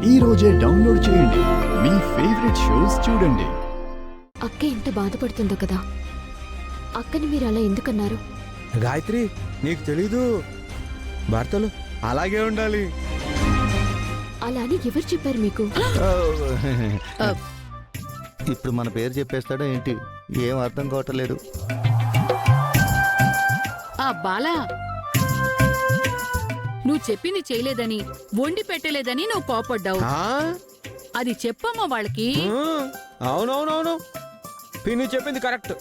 ఈ రోజే డౌన్లోడ్ చేయండి. మీ ఫేవరెట్ షోస్ చూడండి. అక్క ఎంత బాధపడుతుందో కదా. అక్కని మీరు అలా ఎందుకన్నారు? గాయత్రి, నీకు తెలీదు, భర్తలు అలాగే ఉండాలి. అలా అని ఎవరు చెప్పారు మీకు? ఇప్పుడు మన పేరు చెప్పేస్తాడో ఏంటి? ఏం అర్థం కావట్లేదు. బాలా, నువ్వు చెప్పింది చేయలేదని, వండి పెట్టలేదని నువ్వు కోపడ్డావు. అది చెప్పమ్మా వాళ్ళకి. అవునవునవును, పిన్ని చెప్పింది కరెక్ట్.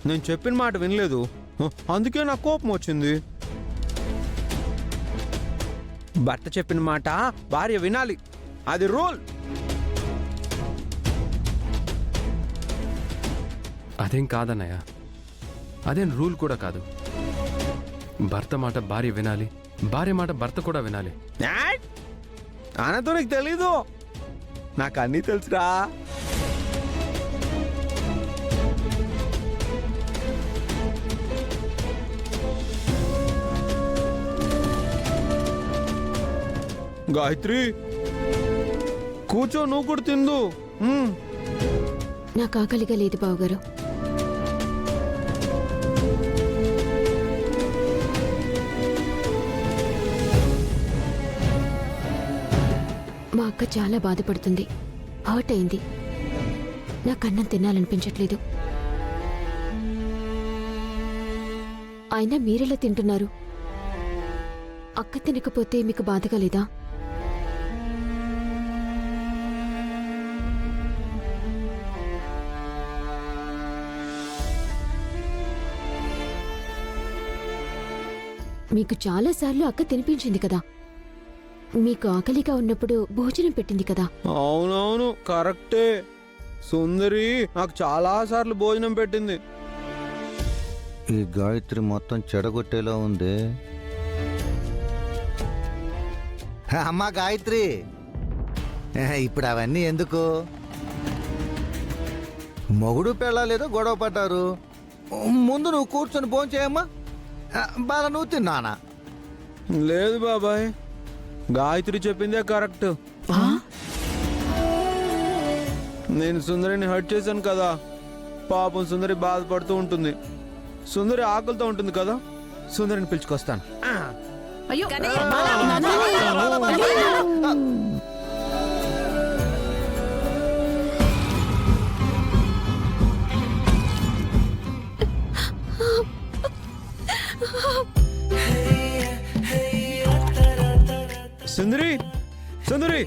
నేను చెప్పిన మాట వినలేదు, అందుకే నాకు కోపం వచ్చింది. భర్త చెప్పిన మాట భార్య వినాలి, అది రూల్. అదేం కాదన్నయ్య, అదేం రూల్ కూడా కాదు. భర్త మాట భార్య వినాలి, భార్య మాట భర్త కూడా వినాలి. అనతో నీకు తెలీదు, నాకు అన్నీ తెలుసురా. గాయత్రి, కూర్చో, నువ్వు కూడా తిందు. నాకు ఆకలిగా లేదు బావగారు. మా అక్క చాలా బాధపడుతుంది, హర్ట్ అయింది. నాకు అన్నం తినాలనిపించట్లేదు. అయినా మీరెలా తింటున్నారు? అక్క తినకపోతే మీకు బాధగా లేదా? మీకు చాలాసార్లు అక్క తినిపించింది కదా. మీకు ఆకలిగా ఉన్నప్పుడు భోజనం పెట్టింది కదా. అవునవును, కరెక్టే. సుందరి నాకు చాలా సార్లు భోజనం పెట్టింది. ఈ గాయత్రి మొత్తం చెడగొట్టేలా ఉంది. అమ్మా గాయత్రి, ఇప్పుడు అవన్నీ ఎందుకు? మొగుడు పెళ్ళాలేదో గొడవ పడ్డారు, ముందు నువ్వు కూర్చొని భోంచేయమ్మా. బాగా నువ్వు తిన్నానా? లేదు బాబాయ్, గాయత్రి చెప్పిందే కరెక్ట్. నేను సుందరిని హర్ట్ చేశాను కదా, పాపం సుందరి బాధపడుతూ ఉంటుంది. సుందరి ఆకలితో ఉంటుంది కదా, సుందరిని పిలుచుకొస్తాను. అయ్యో, సుందరి, సుందరి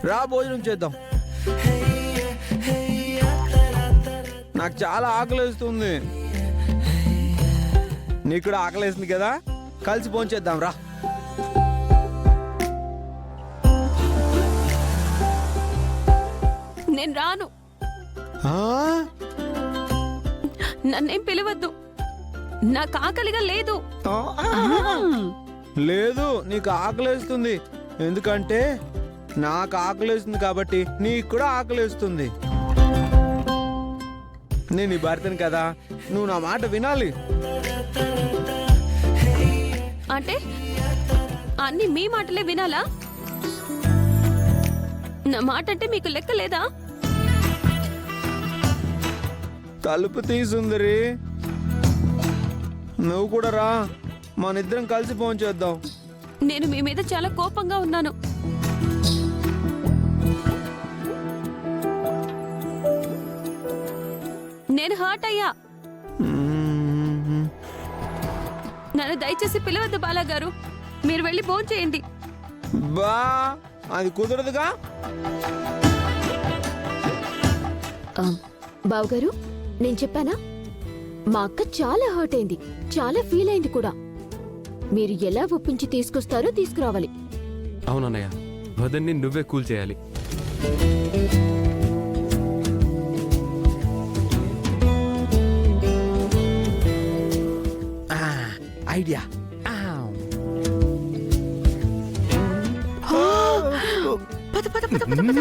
రా, భోజనం చేద్దాం. నాకు చాలా ఆకలేస్తుంది. నీకు కూడా ఆకలేస్తుంది కదా, కలిసి భోంచేద్దాం రా. నేను రాను, నన్నేం పిలవద్దు, నాకు ఆకలిగా లేదు. లేదు, నీకు ఆకలేస్తుంది. ఎందుకంటే నాకు ఆకలేస్తుంది కాబట్టి నీకు కూడా ఆకలేస్తుంది. నేను నీ భర్తని కదా, నువ్వు నా మాట వినాలి. అంటే అన్ని మీ మాటలే వినాలా? నా మాట అంటే మీకు లెక్క లేదా? తలుపు తీ సుందరి, నువ్వు కూడా రా, మనిద్దరం కలిసి భోంచేద్దాం. నేను మీ మీద చాలా కోపంగా ఉన్నాను. నేను హర్ట్ అయ్యా. నన్ను దయచేసి పిలవద్దు బాలాగారు, మీరు వెళ్ళి భోంచేయండి. బా, అది కుదరదుగా. బావగారు, నేను చెప్పానా, మా అక్క చాలా హర్ట్ అయింది, చాలా ఫీల్ అయింది కూడా. మీరు ఎలా ఒప్పించి తీసుకొస్తారో తీసుకురావాలి. అవునన్నయ్య, వదన్ని నువ్వే కూల్ చేయాలి. ఐడియా. పద పద పద పద పద.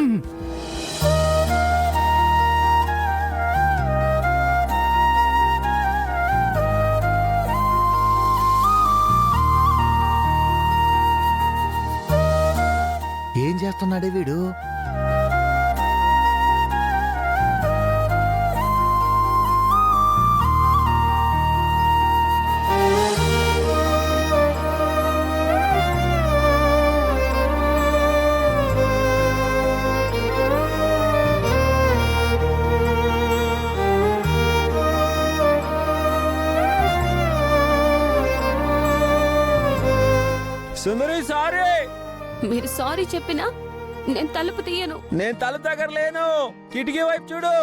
చేస్తున్నాడే వీడు? సుందరి సారీ, మీరు సారీ చెప్పినా నేను తలుపు తీయను. నేను తల దగ్గర లేను, కిటికీ వైపు చూడు.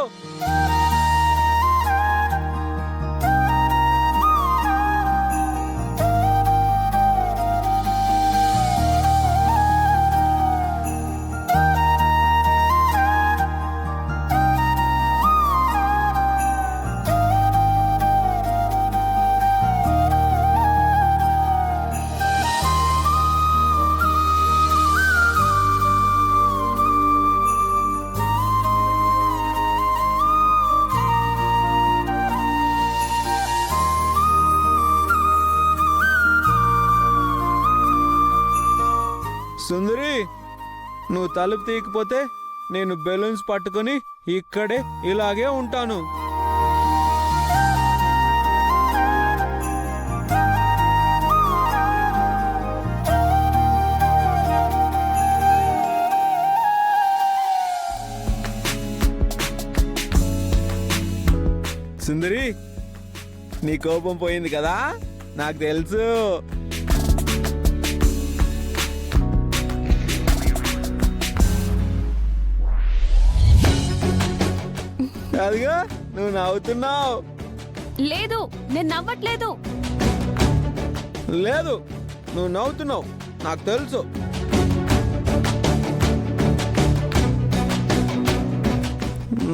సుందరి, నువ్వు తలుపు తీయకపోతే నేను బెలూన్స్ పట్టుకొని ఇక్కడే ఇలాగే ఉంటాను. సుందరి, నీ కోపం పోయింది కదా, నాకు తెలుసు. అదిగా నువ్వు నవ్వుతున్నావు. లేదు, నేను నవ్వట్లేదు. లేదు, నువ్వు నవ్వుతున్నావు, నాకు తెలుసు.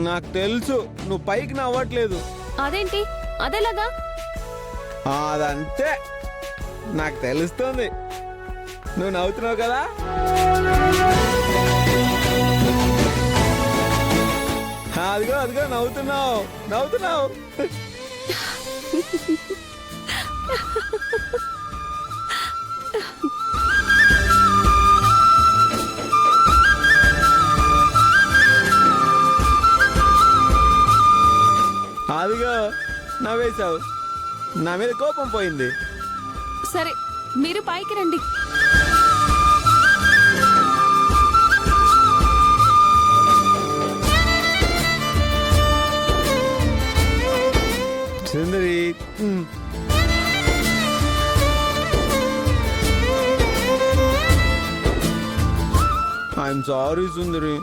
నాకు తెలుసు నువ్వు పైకి నవ్వట్లేదు. అదేంటి అదేలాగా? అదంతే, నాకు తెలుస్తుంది. నువ్వు నవ్వుతున్నావు కదా. అదిగో అదిగో నవ్వుతున్నావు, నవ్వుతున్నావు. అదిగో నవ్వేశావు, నా మీద కోపం పోయింది. సరే, మీరు పైకి రండి. సుందరి, ఐఎమ్ సారీ సుందరి.